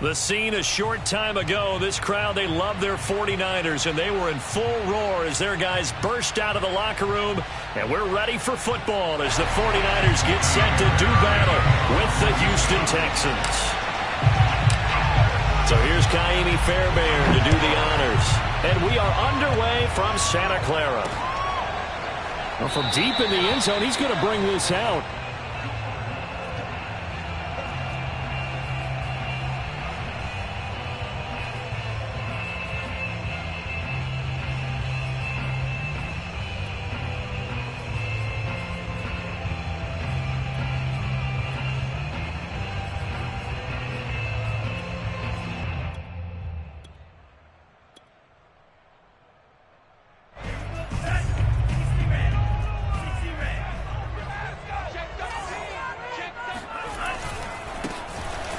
The scene a short time ago, this crowd, they love their 49ers, and they were in full roar as their guys burst out of the locker room. And we're ready for football as the 49ers get set to do battle with the Houston Texans. So here's Ka'imi Fairbairn to do the honors. And we are underway from Santa Clara. Well, from deep in the end zone, he's going to bring this out.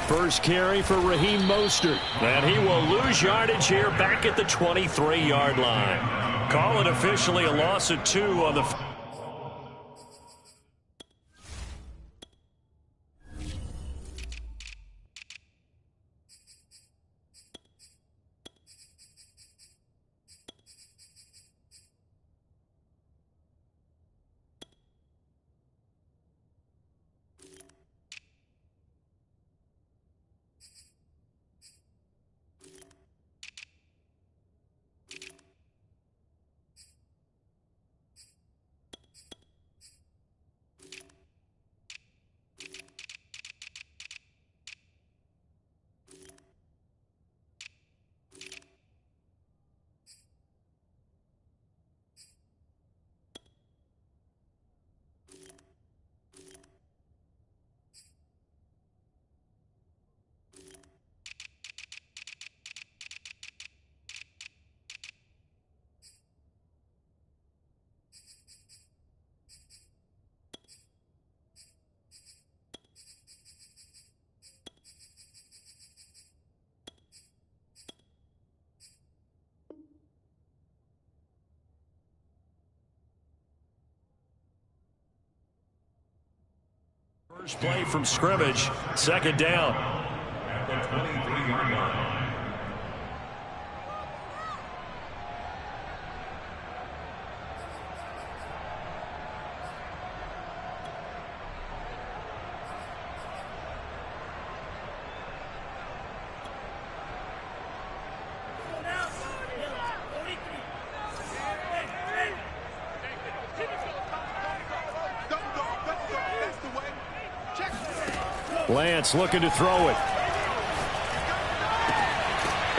First carry for Raheem Mostert. And he will lose yardage here back at the 23-yard line. Call it officially a loss of 2 on the... First play from scrimmage, second down. At the 23-yard line. Lance looking to throw it.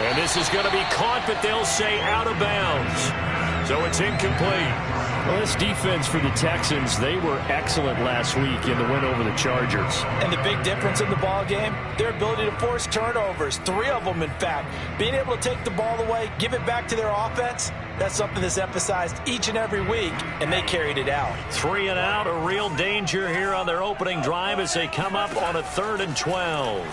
And this is going to be caught, but they'll say out of bounds. So it's incomplete. Well, this defense for the Texans, they were excellent last week in the win over the Chargers. And the big difference in the ball game, their ability to force turnovers, 3 of them in fact. Being able to take the ball away, give it back to their offense, that's something that's emphasized each and every week, and they carried it out. 3 and out, a real danger here on their opening drive as they come up on a 3rd and 12.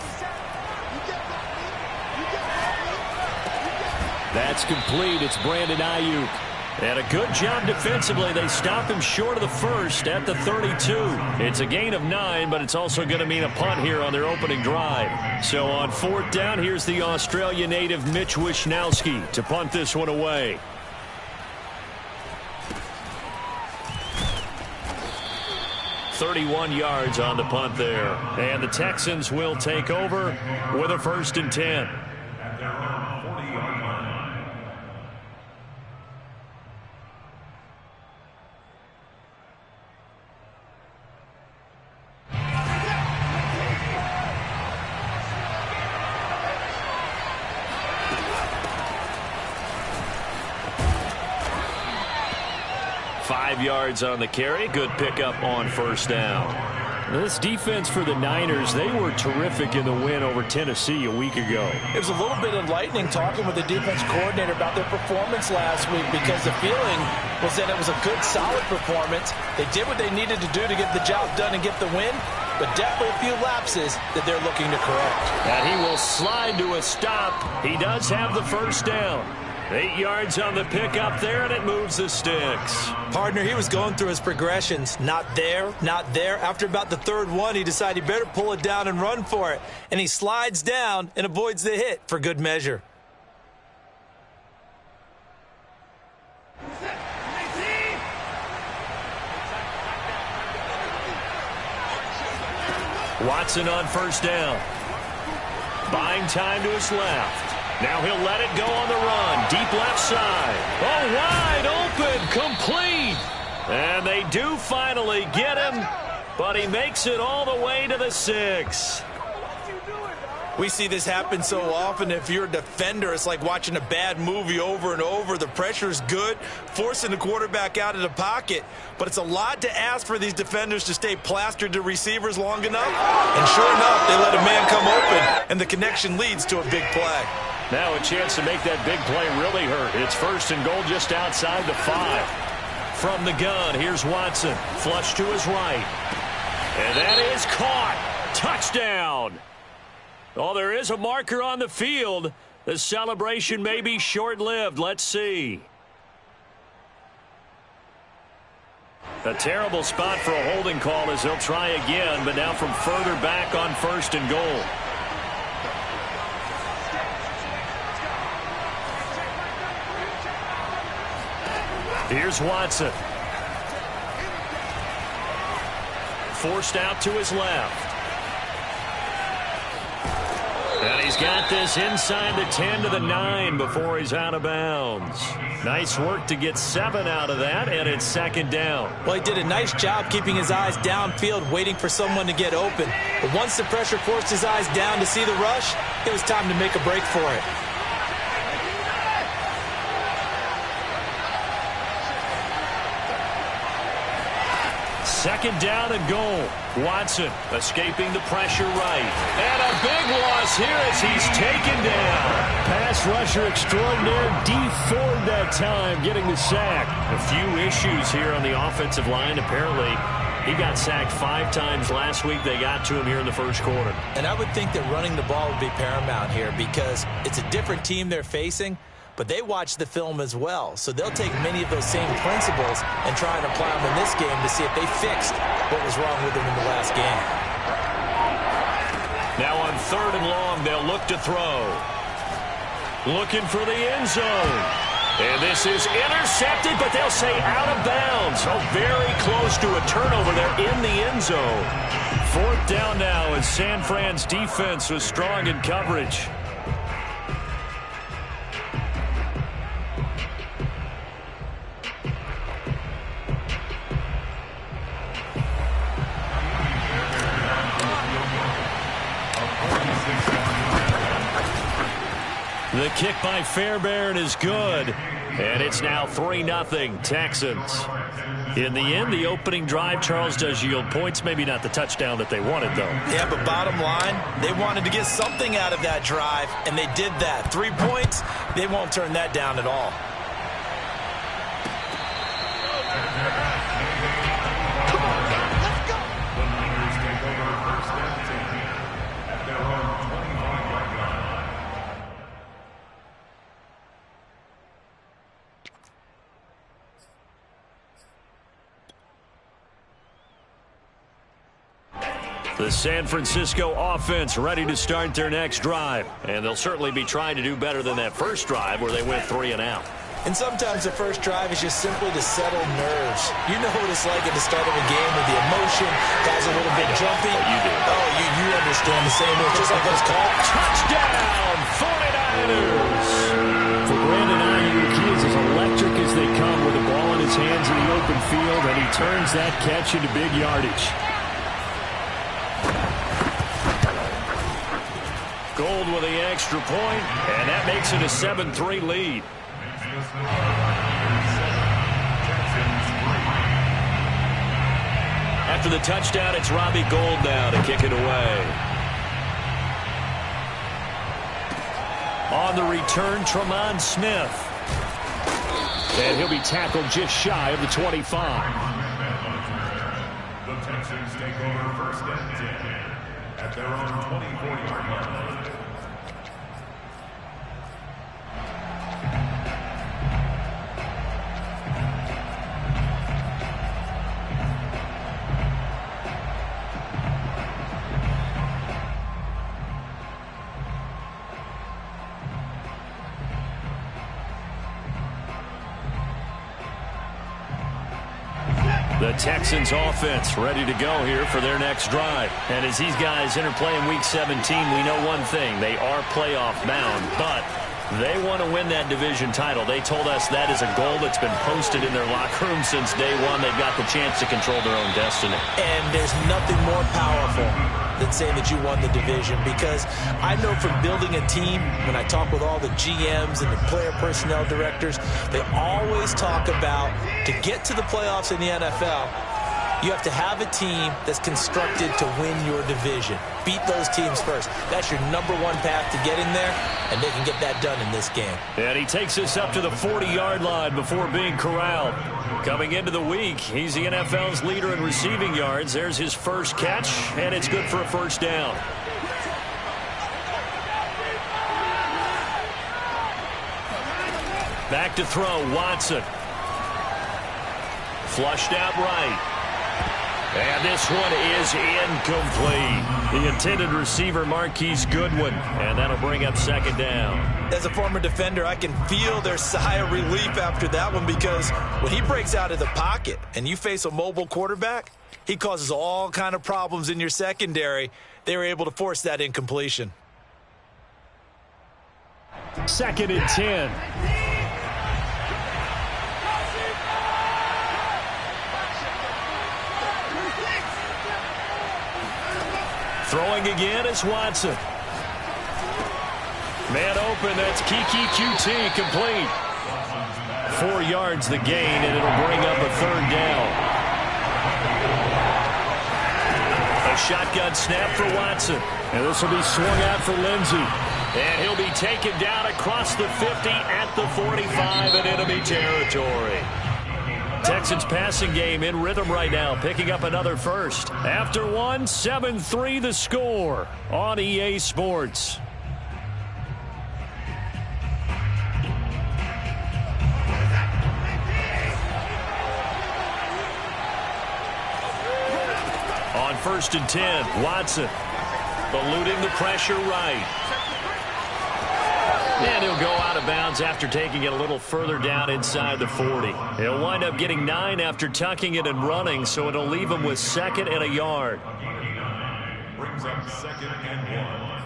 That's complete. It's Brandon Ayuk. And a good job defensively. They stop him short of the first at the 32. It's a gain of 9, but it's also going to mean a punt here on their opening drive. So on 4th down, here's the Australia native Mitch Wishnowsky to punt this one away. .31 yards on the punt there. And the Texans will take over with a 1st and 10. At their own 40-yard line. Yards on the carry. Good pickup on 1st down. This defense for the Niners, they were terrific in the win over Tennessee a week ago. It was a little bit enlightening talking with the defense coordinator about their performance last week, because the feeling was that it was a good, solid performance. They did what they needed to do to get the job done and get the win, but definitely a few lapses that they're looking to correct. And he will slide to a stop. He does have the 1st down. 8 yards on the pickup there, and it moves the sticks. Partner, he was going through his progressions. Not there, not there. After about the third one, he decided he better pull it down and run for it. And he slides down and avoids the hit for good measure. Watson on first down. Buying time to his left. Now he'll let it go on the run. Deep left side. Oh, wide open. Complete. And they do finally get him, but he makes it all the way to the 6. We see this happen so often. If you're a defender, it's like watching a bad movie over and over. The pressure's good, forcing the quarterback out of the pocket. But it's a lot to ask for these defenders to stay plastered to receivers long enough. And sure enough, they let a man come open, and the connection leads to a big play. Now a chance to make that big play really hurt. It's first and goal just outside the 5. From the gun, here's Watson. Flush to his right. And that is caught. Touchdown. Oh, there is a marker on the field. The celebration may be short-lived. Let's see. A terrible spot for a holding call as they'll try again, but now from further back on first and goal. Here's Watson. Forced out to his left. And he's got this inside the 10 to the 9 before he's out of bounds. Nice work to get 7 out of that, and it's second down. Well, he did a nice job keeping his eyes downfield, waiting for someone to get open. But once the pressure forced his eyes down to see the rush, it was time to make a break for it. Second down and goal. Watson escaping the pressure right. And a big loss here as he's taken down. Pass rusher extraordinaire. D Ford that time getting the sack. A few issues here on the offensive line. Apparently, he got sacked 5 times last week. They got to him here in the first quarter. And I would think that running the ball would be paramount here because it's a different team they're facing. But they watch the film as well, so they'll take many of those same principles and try and apply them in this game to see if they fixed what was wrong with them in the last game. Now on third and long, they'll look to throw. Looking for the end zone. And this is intercepted, but they'll say out of bounds. Oh, very close to a turnover there in the end zone. Fourth down now as San Fran's defense was strong in coverage. The kick by Fairbairn is good, and it's now 3-0 Texans. In the end, the opening drive, Charles, does yield points. Maybe not the touchdown that they wanted, though. Yeah, but bottom line, they wanted to get something out of that drive, and they did that. 3 points, they won't turn that down at all. The San Francisco offense ready to start their next drive. And they'll certainly be trying to do better than that first drive where they went 3 and out. And sometimes the first drive is just simply to settle nerves. You know what it's like at the start of a game with the emotion, guys a little bit jumpy. You do. Oh, you understand the same way, just like those calls. Touchdown, 49ers! For Brandon Ayuk, he is as electric as they come with the ball in his hands in the open field, and he turns that catch into big yardage. Gold with the extra point, and that makes it a 7-3 lead. After the touchdown, it's Robbie Gould now to kick it away. On the return, Tremont Smith. And he'll be tackled just shy of the 25. The Texans take over first and 10 at their own 24-yard line. The Texans offense ready to go here for their next drive. And as these guys interplay in Week 17, we know one thing. They are playoff bound, but they want to win that division title. They told us that is a goal that's been posted in their locker room since day one. They've got the chance to control their own destiny. And there's nothing more powerful than saying that you won the division, because I know from building a team, when I talk with all the GMs and the player personnel directors, they always talk about, to get to the playoffs in the NFL, you have to have a team that's constructed to win your division. Beat those teams first. That's your number one path to getting there, and they can get that done in this game. And he takes us up to the 40-yard line before being corralled. Coming into the week, he's the NFL's leader in receiving yards. There's his first catch, and it's good for a first down. Back to throw, Watson. Flushed out right. And this one is incomplete. The intended receiver, Marquise Goodwin. And that'll bring up second down. As a former defender, I can feel their sigh of relief after that one, because when he breaks out of the pocket and you face a mobile quarterback, he causes all kind of problems in your secondary. They were able to force that incompletion. 2nd and 10. Throwing again is Watson. Man open, that's Kiki QT, complete. 4 yards the gain, and it'll bring up a third down. A shotgun snap for Watson. And this will be swung out for Lindsey. And he'll be taken down across the 50 at the 45 in enemy territory. Texans passing game in rhythm right now, picking up another first. After one, 7-3 the score on EA Sports. On 1st and 10, Watson eluding the pressure right. And he'll go out of bounds after taking it a little further down inside the 40. He'll wind up getting 9 after tucking it and running, so it'll leave him with 2nd and a yard. Brings up 2nd and 1.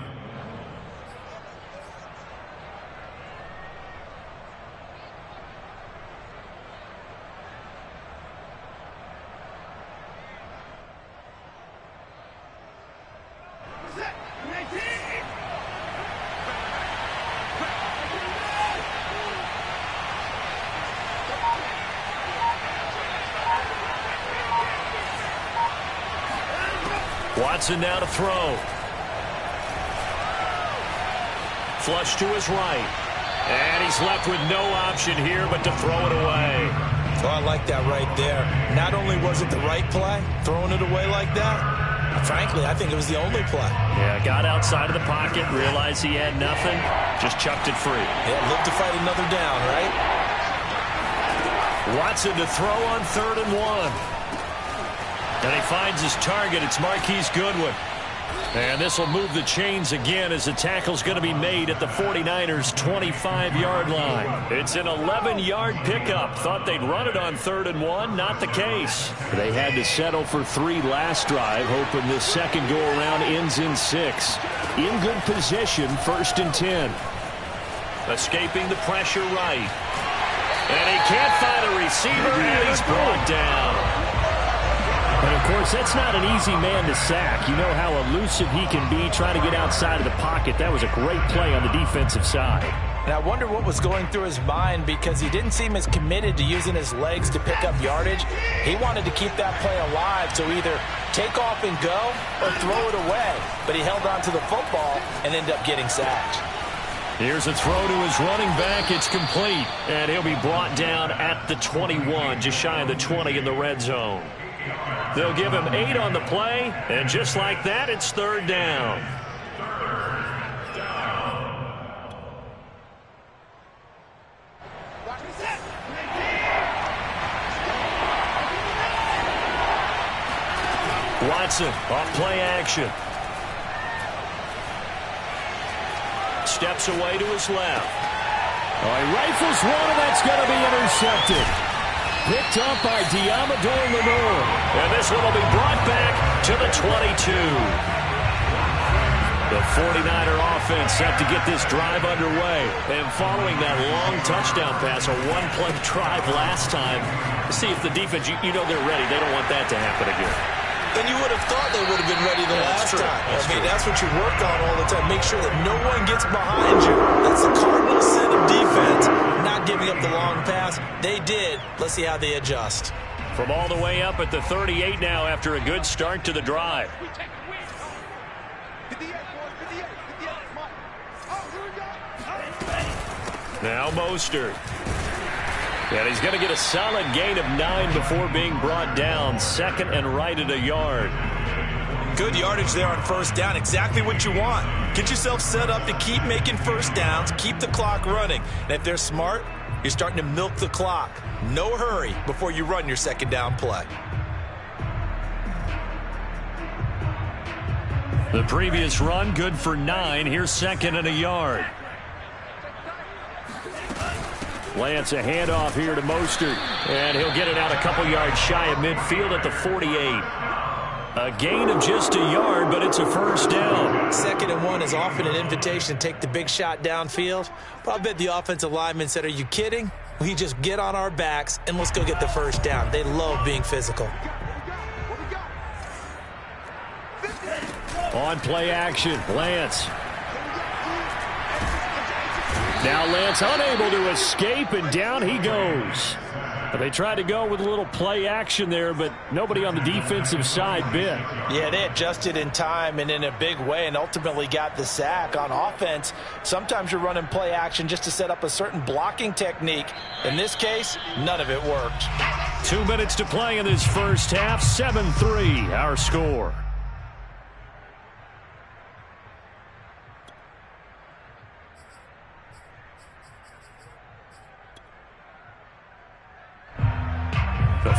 Watson now to throw. Flush to his right. And he's left with no option here but to throw it away. Oh, I like that right there. Not only was it the right play, throwing it away like that, frankly, I think it was the only play. Yeah, got outside of the pocket, realized he had nothing, just chucked it free. Yeah, look to fight another down, right? Watson to throw on 3rd and 1. And he finds his target. It's Marquise Goodwin. And this will move the chains again as the tackle's going to be made at the 49ers' 25-yard line. It's an 11-yard pickup. Thought they'd run it on 3rd and 1. Not the case. They had to settle for 3 last drive, hoping this second go-around ends in 6. In good position, 1st and 10. Escaping the pressure right. And he can't find a receiver, and he's brought down. And, of course, that's not an easy man to sack. You know how elusive he can be trying to get outside of the pocket. That was a great play on the defensive side. And I wonder what was going through his mind, because he didn't seem as committed to using his legs to pick up yardage. He wanted to keep that play alive, so either take off and go or throw it away. But he held on to the football and ended up getting sacked. Here's a throw to his running back. It's complete. And he'll be brought down at the 21, just shy of the 20 in the red zone. They'll give him 8 on the play, and just like that, it's 3rd down. Watson off play action. Steps away to his left. Oh, he rifles one, and that's going to be intercepted. picked up by Diamador Lenore. And this one will be brought back to the 22. The 49er offense set to get this drive underway. And following that long touchdown pass, a one-play drive last time, see if the defense, you know they're ready. They don't want that to happen again. And you would have thought they would have been ready the last time. That's what you work on all the time. Make sure that no one gets behind you. That's the cardinal sin of defense, not giving up the long pass. They did. Let's see how they adjust. From all the way up at the 38 now after a good start to the drive. Now Mostert. And he's going to get a solid gain of 9 before being brought down. Second and right at a yard. Good yardage there on first down. Exactly what you want. Get yourself set up to keep making first downs. Keep the clock running. And if they're smart, you're starting to milk the clock. No hurry before you run your second down play. The previous run, good for 9. Here's second and a yard. Lance, a handoff here to Mostert, and he'll get it out a couple yards shy of midfield at the 48. A gain of just a yard, but it's a first down. Second and 1 is often an invitation to take the big shot downfield. But I bet the offensive lineman said, are you kidding? We just get on our backs, and let's go get the first down. They love being physical. On play action, Lance. Now Lance unable to escape, and down he goes. They tried to go with a little play action there, but nobody on the defensive side bit. Yeah, they adjusted in time and in a big way and ultimately got the sack. On offense, sometimes you're running play action just to set up a certain blocking technique. In this case, none of it worked. 2 minutes to play in this first half. 7-3, our score.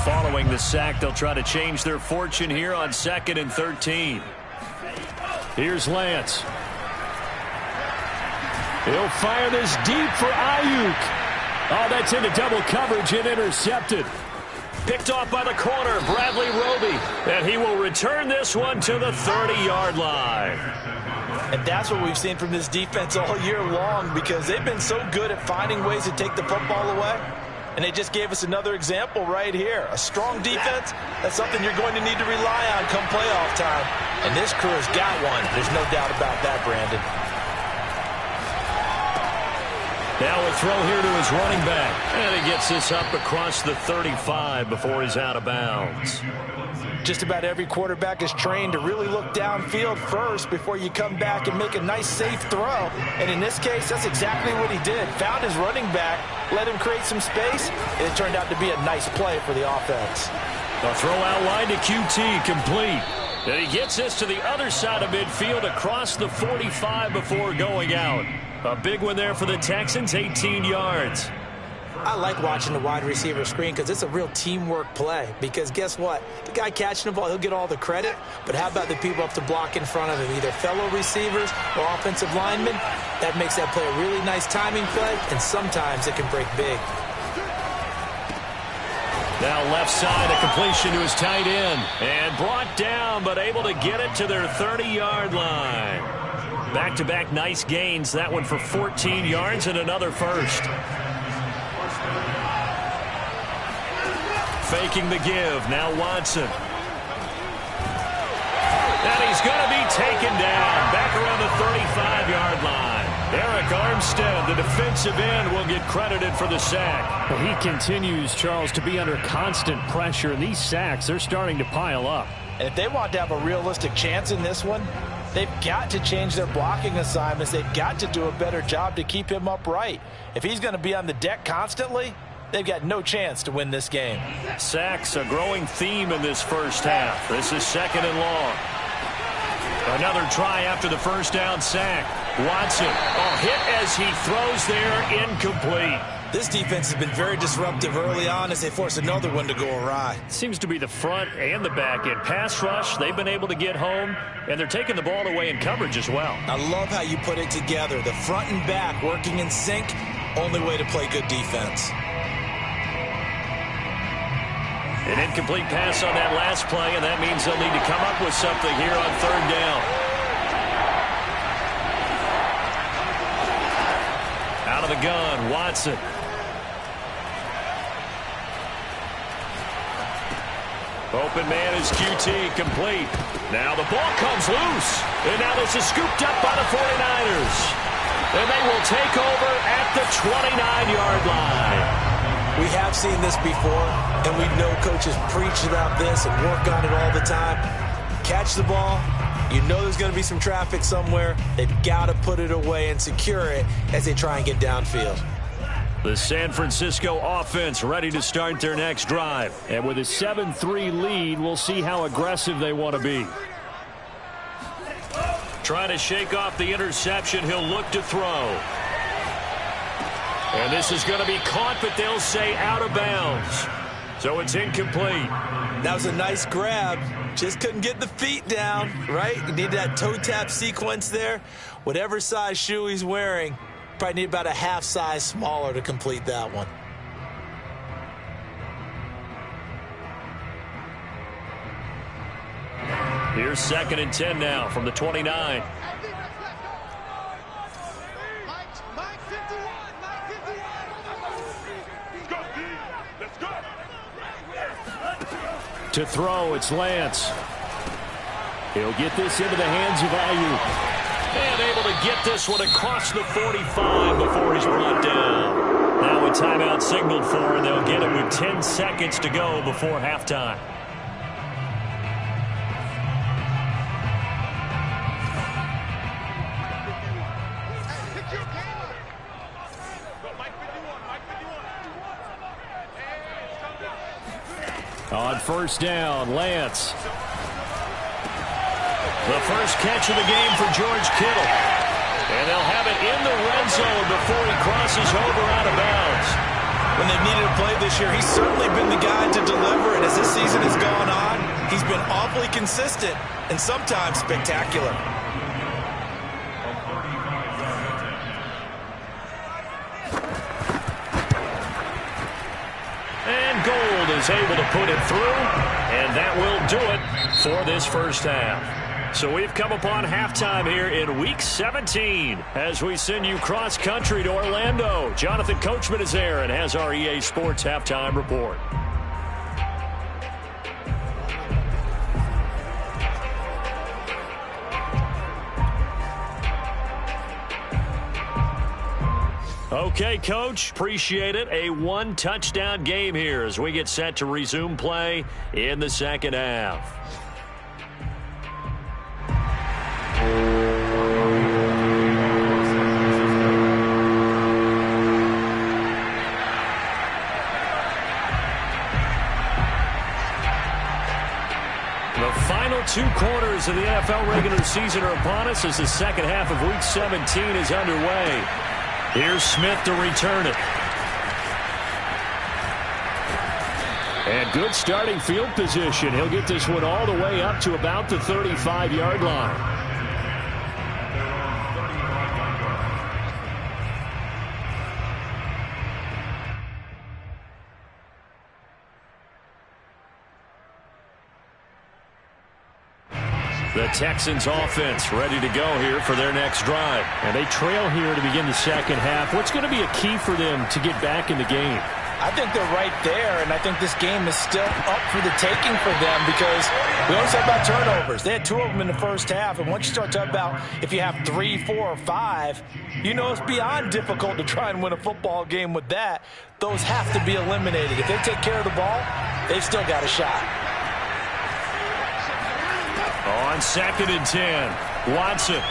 Following the sack, they'll try to change their fortune here on 2nd and 13. Here's Lance. He'll fire this deep for Ayuk. Oh, that's into double coverage and intercepted. Picked off by the corner, Bradley Roby. And he will return this one to the 30-yard line. And that's what we've seen from this defense all year long, because they've been so good at finding ways to take the football away. And they just gave us another example right here. A strong defense, that's something you're going to need to rely on come playoff time. And this crew has got one. There's no doubt about that, Brandon. Now a throw here to his running back. And he gets this up across the 35 before he's out of bounds. Just about every quarterback is trained to really look downfield first before you come back and make a nice, safe throw. And in this case, that's exactly what he did. Found his running back, let him create some space, and it turned out to be a nice play for the offense. A throw out line to QT, complete. And he gets this to the other side of midfield across the 45 before going out. A big one there for the Texans, 18 yards. I like watching the wide receiver screen because it's a real teamwork play. Because guess what? The guy catching the ball, he'll get all the credit. But how about the people up to block in front of him, either fellow receivers or offensive linemen? That makes that play a really nice timing play, and sometimes it can break big. Now left side, a completion to his tight end. And brought down, but able to get it to their 30-yard line. Back-to-back nice gains. That one for 14 yards and another first. Faking the give. Now Watson. And he's going to be taken down. Back around the 35-yard line. Eric Armstead, the defensive end, will get credited for the sack. Well, he continues, Charles, to be under constant pressure. And these sacks, they're starting to pile up. And if they want to have a realistic chance in this one, they've got to change their blocking assignments. They've got to do a better job to keep him upright. If he's going to be on the deck constantly, they've got no chance to win this game. Sacks, a growing theme in this first half. This is 2nd and long. Another try after the first down sack. Watson, hit as he throws there, incomplete. This defense has been very disruptive early on as they force another one to go awry. Seems to be the front and the back end. Pass rush, they've been able to get home, and they're taking the ball away in coverage as well. I love how you put it together. The front and back working in sync, only way to play good defense. An incomplete pass on that last play, and that means they'll need to come up with something here on third down. Out of the gun, Watson. Open man is QT, complete. Now the ball comes loose, and now this is scooped up by the 49ers. And they will take over at the 29-yard line. We have seen this before, and we know coaches preach about this and work on it all the time. Catch the ball. You know there's going to be some traffic somewhere. They've got to put it away and secure it as they try and get downfield. The San Francisco offense ready to start their next drive. And with a 7-3 lead, we'll see how aggressive they want to be. Trying to shake off the interception. He'll look to throw. And this is going to be caught, but they'll say out of bounds. So it's incomplete. That was a nice grab. Just couldn't get the feet down, right? You need that toe tap sequence there. Whatever size shoe he's wearing, probably need about a half size smaller to complete that one. Here's 2nd and 10 now from the 29. To throw, it's Lance. He'll get this into the hands of Ayuk. And able to get this one across the 45 before he's brought down. Now a timeout signaled for, and they'll get it with 10 seconds to go before halftime. On first down, Lance. The first catch of the game for George Kittle. And they'll have it in the red zone before he crosses over out of bounds. When they've needed a play this year, he's certainly been the guy to deliver. And as this season has gone on, he's been awfully consistent and sometimes spectacular. And Gold is able to put it through. And that will do it for this first half. So we've come upon halftime here in Week 17 as we send you cross-country to Orlando. Jonathan Coachman is there and has our EA Sports Halftime Report. Okay, Coach, appreciate it. A one-touchdown game here as we get set to resume play in the second half. The final 2 quarters of the NFL regular season are upon us as the second half of Week 17 is underway. Here's Smith to return it. And good starting field position. He'll get this one all the way up to about the 35-yard line. The Texans offense ready to go here for their next drive. And they trail here to begin the second half. What's going to be a key for them to get back in the game? I think they're right there, and I think this game is still up for the taking for them because we always talk about turnovers. They had 2 of them in the first half, and once you start talking about if you have 3, 4, or 5, you know it's beyond difficult to try and win a football game with that. Those have to be eliminated. If they take care of the ball, they've still got a shot. On 2nd and 10, Watson.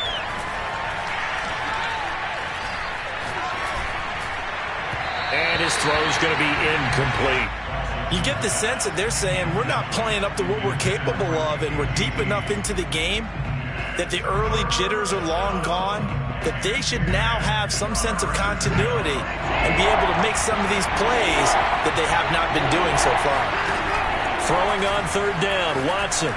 And his throw is going to be incomplete. You get the sense that they're saying we're not playing up to what we're capable of, and we're deep enough into the game that the early jitters are long gone, that they should now have some sense of continuity and be able to make some of these plays that they have not been doing so far. Throwing on 3rd down, Watson.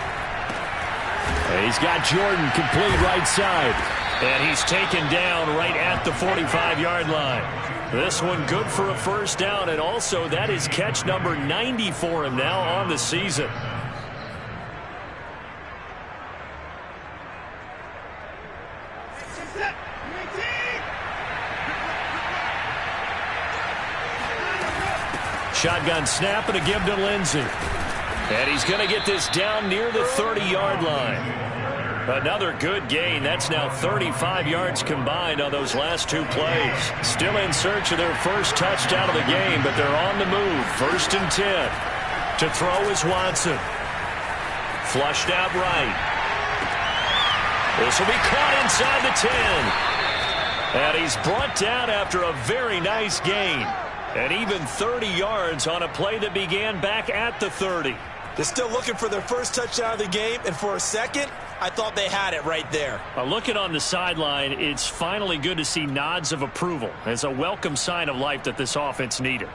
And he's got Jordan complete right side. And he's taken down right at the 45-yard line. This one good for a first down, and also that is catch number 90 for him now on the season. Shotgun snap and a give to Lindsay. And he's going to get this down near the 30-yard line. Another good gain. That's now 35 yards combined on those last two plays. Still in search of their first touchdown of the game, but they're on the move. 1st and 10. To throw is Watson. Flushed out right. This will be caught inside the 10. And he's brought down after a very nice gain. And even 30 yards on a play that began back at the 30. They're still looking for their first touchdown of the game, and for a second, I thought they had it right there. Looking on the sideline, it's finally good to see nods of approval. It's a welcome sign of life that this offense needed.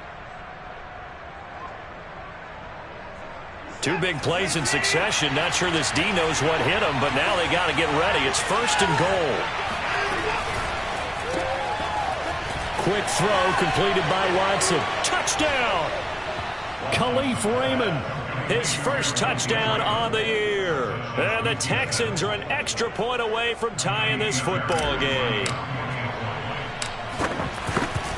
Two big plays in succession. Not sure this D knows what hit him, but now they got to get ready. It's 1st and goal. Quick throw completed by Watson. Touchdown! Khalif Raymond. His first touchdown on the year. And the Texans are an extra point away from tying this football game.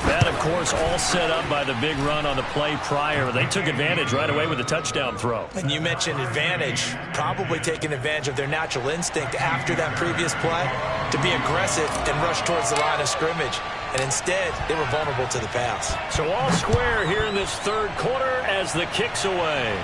That, of course, all set up by the big run on the play prior. They took advantage right away with the touchdown throw. And you mentioned advantage, probably taking advantage of their natural instinct after that previous play to be aggressive and rush towards the line of scrimmage. And instead, they were vulnerable to the pass. So all square here in this third quarter as the kick's away.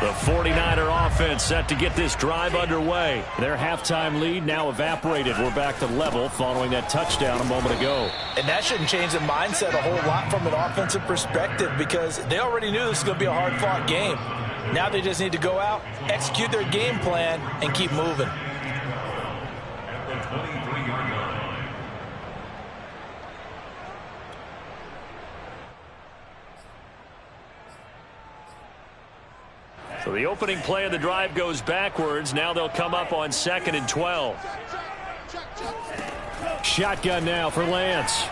The 49er offense set to get this drive underway. Their halftime lead now evaporated. We're back to level following that touchdown a moment ago. And that shouldn't change the mindset a whole lot from an offensive perspective because they already knew this was going to be a hard-fought game. Now they just need to go out, execute their game plan, and keep moving. At the 23-yard line. So the opening play of the drive goes backwards. Now they'll come up on 2nd and 12. Shotgun now for Lance.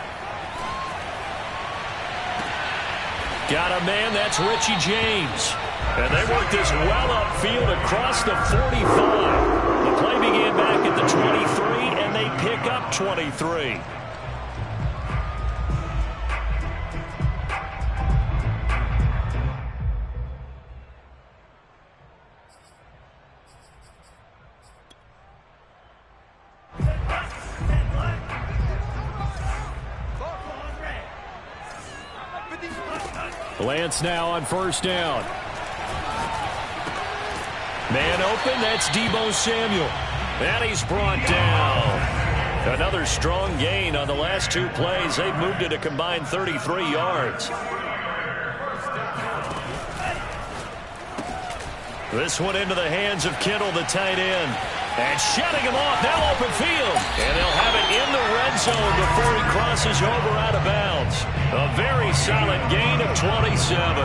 Got a man, that's Richie James. And they work this well upfield across the 45. The play began back at the 23, and they pick up 23. Lance now on 1st down. Man open, that's Deebo Samuel. And he's brought down. Another strong gain on the last two plays. They've moved it a combined 33 yards. This one into the hands of Kittle, the tight end. And shutting him off, now open field. And they'll have it in the red zone before he crosses over out of bounds. A very solid gain of 27.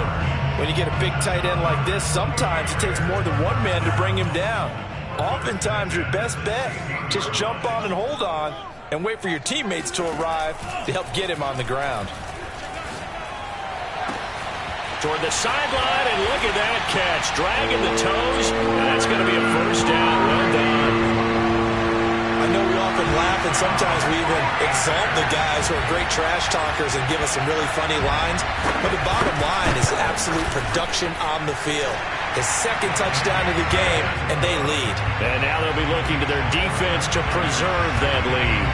When you get a big tight end like this, sometimes it takes more than one man to bring him down. Oftentimes, your best bet, just jump on and hold on and wait for your teammates to arrive to help get him on the ground. Toward the sideline, and look at that catch. Dragging the toes, and that's going to be a first down. Well done. I know we often laugh, and sometimes we even exalt the guys who are great trash talkers and give us some really funny lines. But the bottom line is absolute production on the field. His second touchdown of the game, and they lead. And now they'll be looking to their defense to preserve that lead.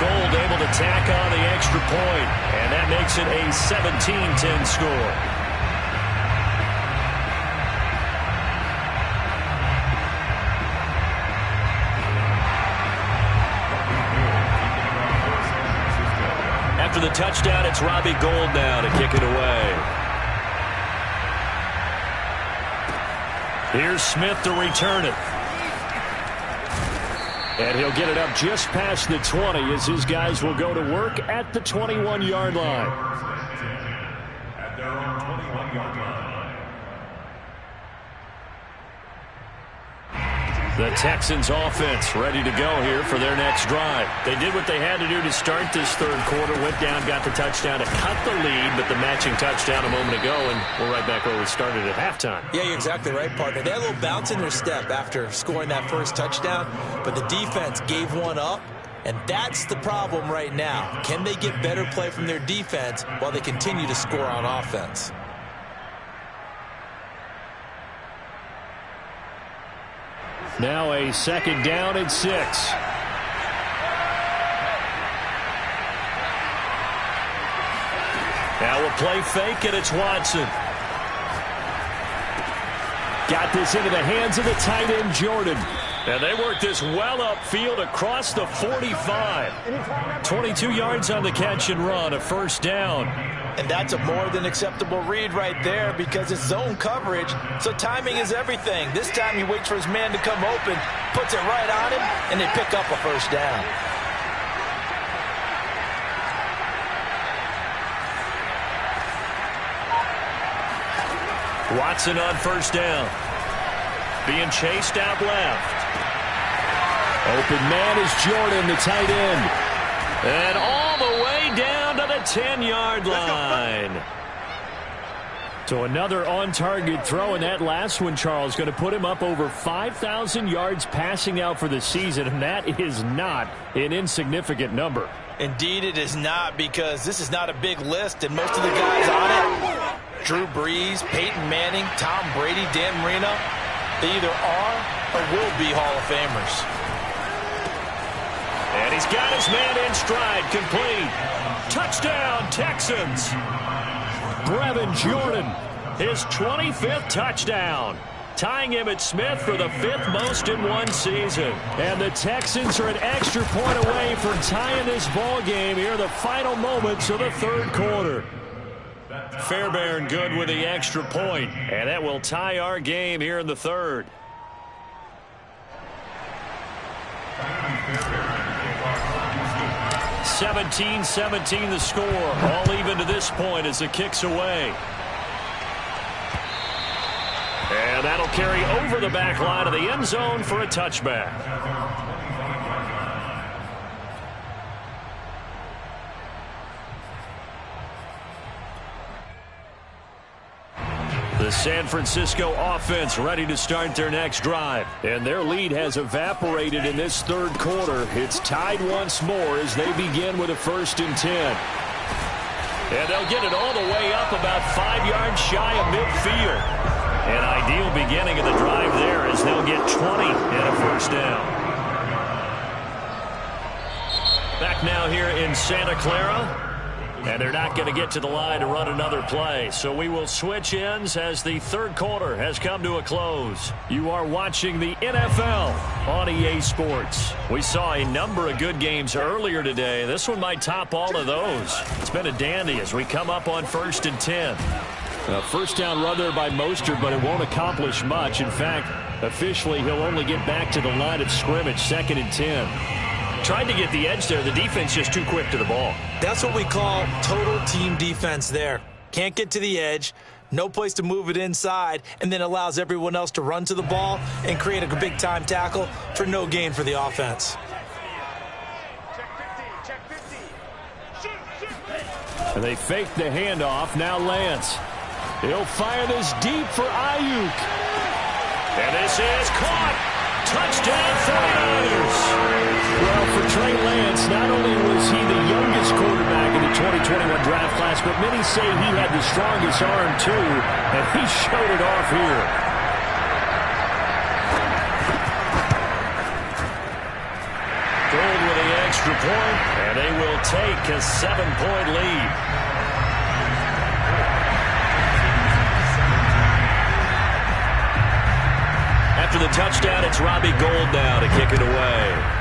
Gold able to tack on the extra point, and that makes it a 17-10 score. After the touchdown, it's Robbie Gould now to kick it away. Here's Smith to return it. And he'll get it up just past the 20 as his guys will go to work at the 21-yard line. At their own 21-yard line. The Texans offense ready to go here for their next drive. They did what they had to do to start this third quarter, went down, got the touchdown to cut the lead, but the matching touchdown a moment ago, and we're right back where we started at halftime. Yeah, you're exactly right, partner. They had a little bounce in their step after scoring that first touchdown, but the defense gave one up, and that's the problem right now. Can they get better play from their defense while they continue to score on offense? Now a second down and 6. Now we'll play fake, and it's Watson. Got this into the hands of the tight end, Jordan. And they work this well upfield across the 45. 22 yards on the catch and run, a first down. And that's a more than acceptable read right there because it's zone coverage, so timing is everything. This time he waits for his man to come open, puts it right on him, and they pick up a first down. Watson on first down. Being chased out left. Open man is Jordan, the tight end. And all the way down to the 10-yard line. So another on-target throw, and that last one, Charles, going to put him up over 5,000 yards passing out for the season, and that is not an insignificant number. Indeed it is not, because this is not a big list, and most of the guys on it, Drew Brees, Peyton Manning, Tom Brady, Dan Marino, they either are or will be Hall of Famers. And he's got his man in stride, complete. Touchdown, Texans. Brevin Jordan, his 25th touchdown, tying Emmitt Smith for the 5th most in one season. And the Texans are an extra point away from tying this ball game here in the final moments of the third quarter. Fairbairn good with the extra point, and that will tie our game here in the third. 17-17 the score. All even to this point as the kick's away. And that'll carry over the back line of the end zone for a touchback. The San Francisco offense ready to start their next drive. And their lead has evaporated in this third quarter. It's tied once more as they begin with a 1st and 10. And they'll get it all the way up about 5 yards shy of midfield. An ideal beginning of the drive there as they'll get 20 and a first down. Back now here in Santa Clara. And they're not going to get to the line to run another play. So we will switch ends as the third quarter has come to a close. You are watching the NFL on EA Sports. We saw a number of good games earlier today. This one might top all of those. It's been a dandy as we come up on 1st and 10. A first down run there by Mostert, but it won't accomplish much. In fact, officially he'll only get back to the line of scrimmage, 2nd and 10. Tried to get the edge there. The defense just too quick to the ball. That's what we call total team defense there. Can't get to the edge, no place to move it inside, and then allows everyone else to run to the ball and create a big-time tackle for no gain for the offense. And they fake the handoff. Now Lance. He'll fire this deep for Ayuk. And this is caught. Touchdown 49ers. Well, for Trey Lance, not only was he the youngest quarterback in the 2021 draft class, but many say he had the strongest arm, too, and he showed it off here. Gold with the extra point, and they will take a 7-point lead. After the touchdown, it's Robbie Gould now to kick it away.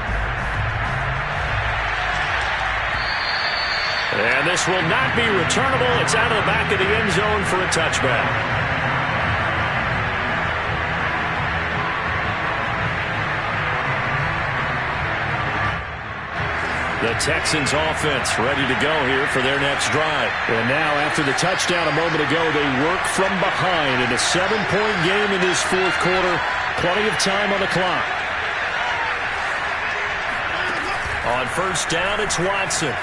And this will not be returnable. It's out of the back of the end zone for a touchback. The Texans offense ready to go here for their next drive. And now after the touchdown a moment ago, they work from behind in a 7-point game in this fourth quarter. Plenty of time on the clock. On first down, it's Watson.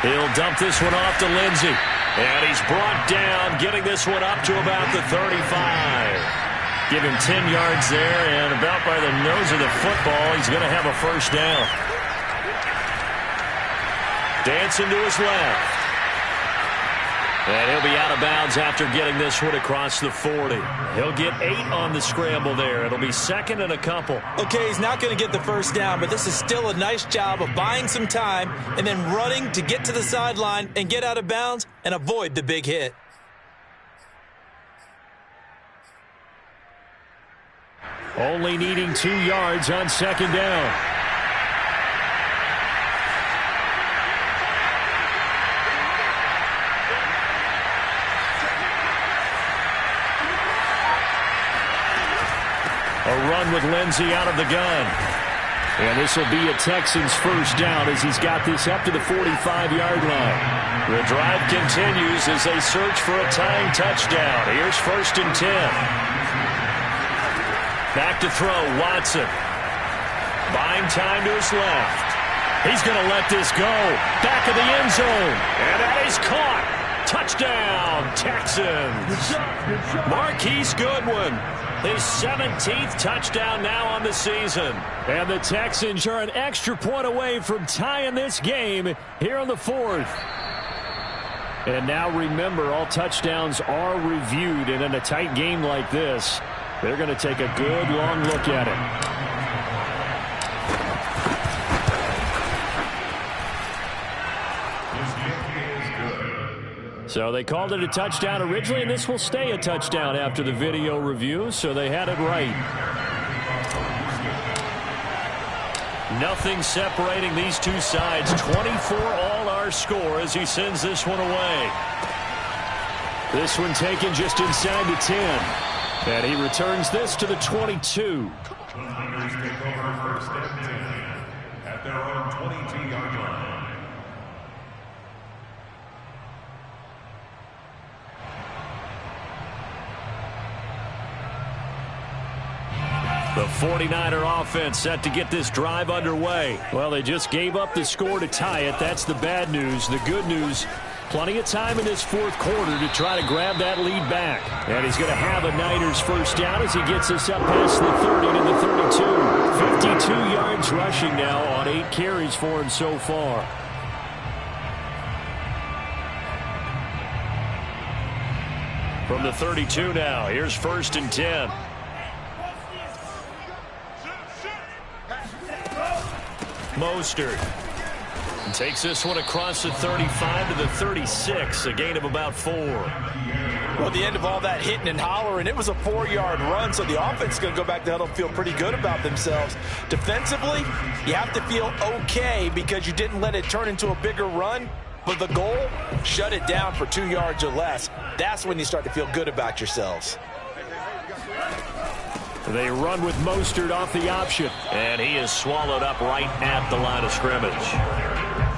He'll dump this one off to Lindsey. And he's brought down, getting this one up to about the 35. Give him 10 yards there, and about by the nose of the football, he's going to have a first down. Dancing to his left. And he'll be out of bounds after getting this one across the 40. He'll get 8 on the scramble there. It'll be second and a couple. Okay, he's not going to get the first down, but this is still a nice job of buying some time and then running to get to the sideline and get out of bounds and avoid the big hit. Only needing 2 yards on second down. A run with Lindsey out of the gun. And this will be a Texans first down as he's got this up to the 45-yard line. The drive continues as they search for a tying touchdown. Here's first and 10. Back to throw, Watson. Buying time to his left. He's going to let this go. Back of the end zone. And that is caught. Touchdown, Texans. Marquise Goodwin. His 17th touchdown now on the season. And the Texans are an extra point away from tying this game here on the fourth. And now remember, all touchdowns are reviewed. And in a tight game like this, they're going to take a good long look at it. So they called it a touchdown originally, and this will stay a touchdown after the video review, so they had it right. Nothing separating these two sides. 24 all our score as he sends this one away. This one taken just inside the 10. And he returns this to the 22. The Niners take over first and 10 at their own 22-yard line. The 49er offense set to get this drive underway. Well, they just gave up the score to tie it. That's the bad news. The good news, plenty of time in this fourth quarter to try to grab that lead back. And he's going to have a Niners first down as he gets us up past the 30 to the 32. 52 yards rushing now on 8 carries for him so far. From the 32 now, here's first and 10. Mostert takes this one across the 35 to the 36, a gain of about 4. Well, at the end of all that hitting and hollering, it was a 4-yard run, so the offense is going to go back to huddle and feel pretty good about themselves. Defensively, you have to feel okay because you didn't let it turn into a bigger run, but the goal, shut it down for 2 yards or less. That's when you start to feel good about yourselves. They run with Mostert off the option. And he is swallowed up right at the line of scrimmage.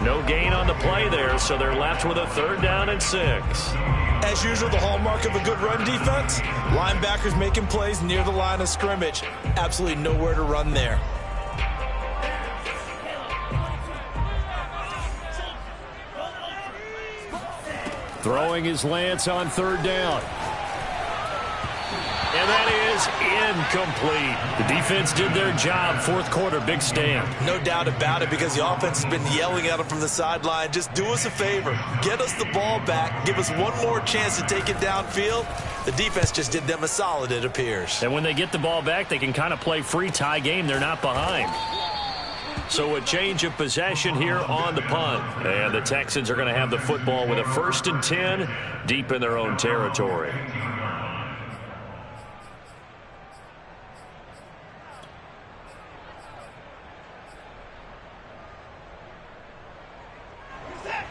No gain on the play there, so they're left with a 3rd down and 6. As usual, the hallmark of a good run defense, linebackers making plays near the line of scrimmage. Absolutely nowhere to run there. Throwing his Lance on 3rd down. And that is incomplete. The defense did their job. Fourth quarter, big stand. No doubt about it because the offense has been yelling at them from the sideline. Just do us a favor. Get us the ball back. Give us one more chance to take it downfield. The defense just did them a solid, it appears. And when they get the ball back, they can kind of play free tie game. They're not behind. So a change of possession here on the punt. And the Texans are going to have the football with a 1st and 10 deep in their own territory.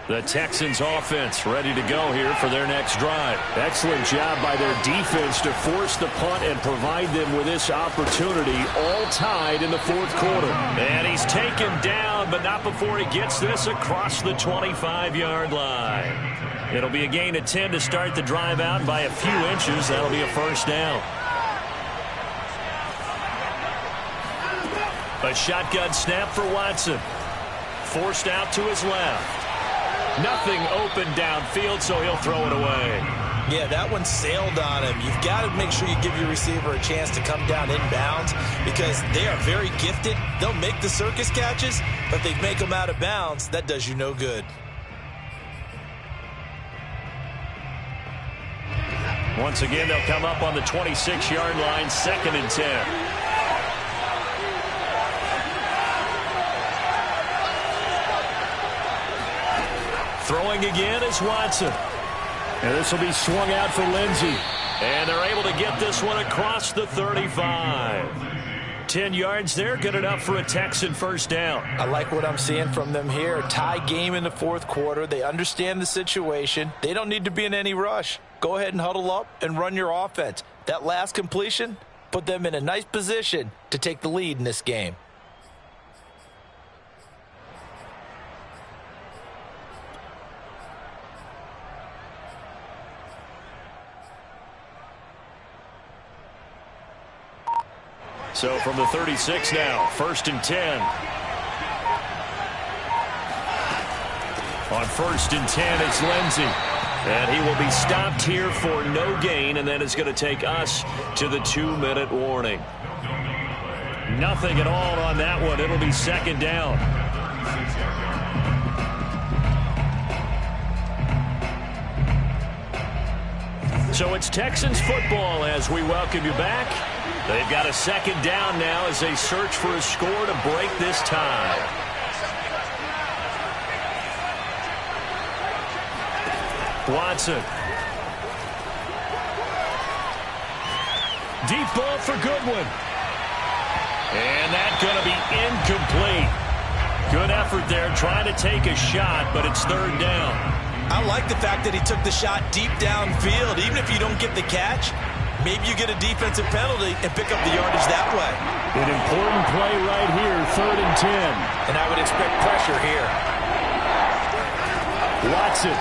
The Texans offense ready to go here for their next drive. Excellent job by their defense to force the punt and provide them with this opportunity, all tied in the fourth quarter. And he's taken down, but not before he gets this across the 25-yard line. It'll be a gain of 10 to start the drive out, and by a few inches, that'll be a first down. A shotgun snap for Watson. Forced out to his left. Nothing open downfield, so he'll throw it away. Yeah, that one sailed on him. You've got to make sure you give your receiver a chance to come down inbounds because they are very gifted. They'll make the circus catches, but they make them out of bounds. That does you no good. Once again, they'll come up on the 26-yard line, 2nd and 10. Throwing again is Watson. And this will be swung out for Lindsey. And they're able to get this one across the 35. 10 yards there, good enough for a Texan first down. I like what I'm seeing from them here. Tie game in the fourth quarter. They understand the situation. They don't need to be in any rush. Go ahead and huddle up and run your offense. That last completion put them in a nice position to take the lead in this game. So from the 36 now, 1st and 10. On 1st and 10, it's Lindsey. And he will be stopped here for no gain, and then it's going to take us to the 2-minute warning. Nothing at all on that one. It'll be 2nd down. So it's Texans football as we welcome you back. They've got a 2nd down now as they search for a score to break this tie. Watson. Deep ball for Goodwin. And that's going to be incomplete. Good effort there trying to take a shot, but it's 3rd down. I like the fact that he took the shot deep downfield. Even if you don't get the catch, maybe you get a defensive penalty and pick up the yardage that way. An important play right here, 3rd and 10. And I would expect pressure here. Watson.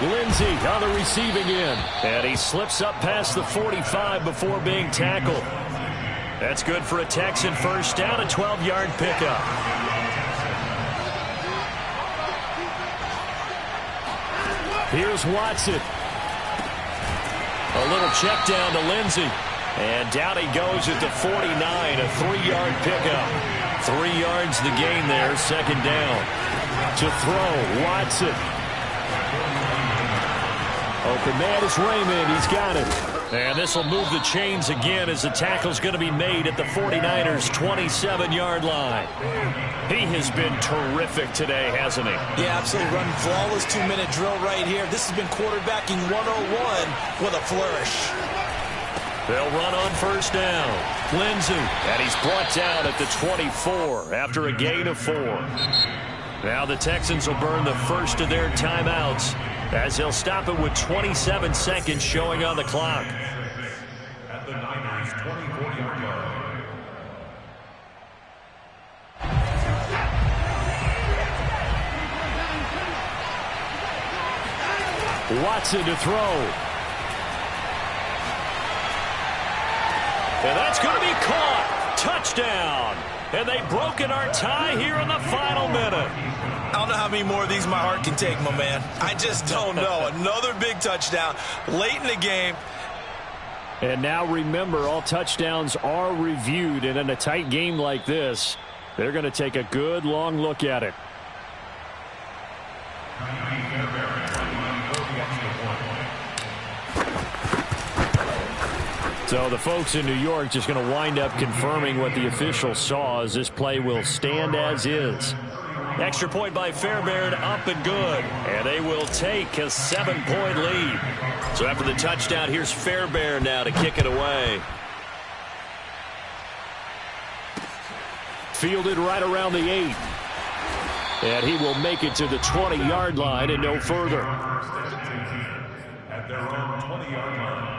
Lindsey on the receiving end. And he slips up past the 45 before being tackled. That's good for a Texan first down, a 12-yard pickup. Here's Watson. A little check down to Lindsey. And down he goes at the 49, a 3-yard pickup. 3 yards the gain there, 2nd down. To throw, Watson. Open man is Raymond. He's got it. And this will move the chains again as the tackle's going to be made at the 49ers' 27-yard line. He has been terrific today, hasn't he? Yeah, absolutely. Running flawless 2-minute drill right here. This has been quarterbacking 101 with a flourish. They'll run on 1st down. Lindsey, and he's brought down at the 24 after a gain of 4. Now the Texans will burn the first of their timeouts as they'll stop it with 27 seconds showing on the clock. At the Niners' 24-yard line. Watson to throw. And that's going to be caught. Touchdown. And they've broken our tie here in the final minute. I don't know how many more of these my heart can take, my man. I just don't know. Another big touchdown late in the game. And now remember, all touchdowns are reviewed. And in a tight game like this, they're going to take a good long look at it. So the folks in New York just going to wind up confirming what the official saw as this play will stand as is. Extra point by Fairbairn, up and good. And they will take a 7-point lead. So after the touchdown, here's Fairbairn now to kick it away. Fielded right around the 8. And he will make it to the 20-yard line and no further. At their own 20-yard line.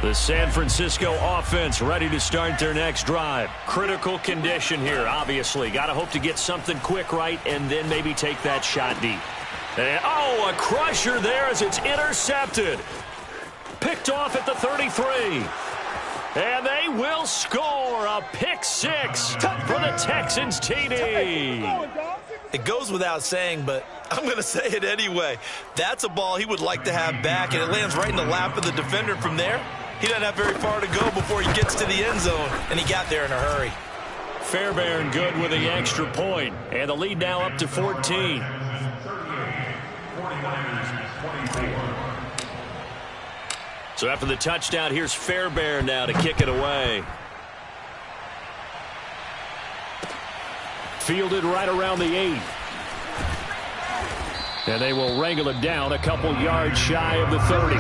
The San Francisco offense ready to start their next drive. Critical condition here, obviously. Got to hope to get something quick right and then maybe take that shot deep. And, oh, a crusher there as it's intercepted. Picked off at the 33. And they will score a pick six for the Texans TD. It goes without saying, but I'm going to say it anyway. That's a ball he would like to have back, and it lands right in the lap of the defender from there. He doesn't have very far to go before he gets to the end zone, and he got there in a hurry. Fairbairn good with the extra point, and the lead now up to 14. So after the touchdown, here's Fairbairn now to kick it away. Fielded right around the 8. And they will wrangle it down a couple yards shy of the 30.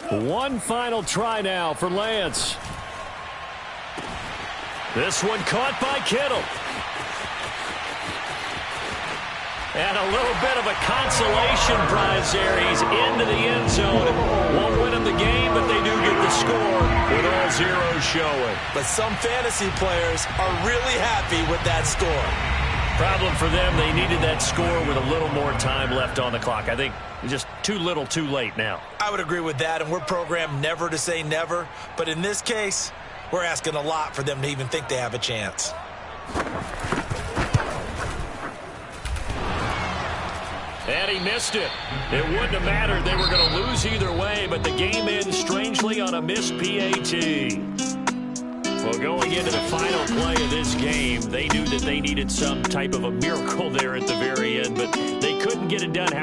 One final try now for Lance. This one caught by Kittle. And a little bit of a consolation prize there. He's into the end zone. Won't win him the game, but they do get the score with all zeros showing. But some fantasy players are really happy with that score. Problem for them, they needed that score with a little more time left on the clock. I think just too little too late now. I would agree with that, and we're programmed never to say never. But in this case, we're asking a lot for them to even think they have a chance. And he missed it. It wouldn't have mattered. They were going to lose either way, but the game ends strangely on a missed PAT. Well, going into the final play of this game, they knew that they needed some type of a miracle there at the very end, but they couldn't get it done.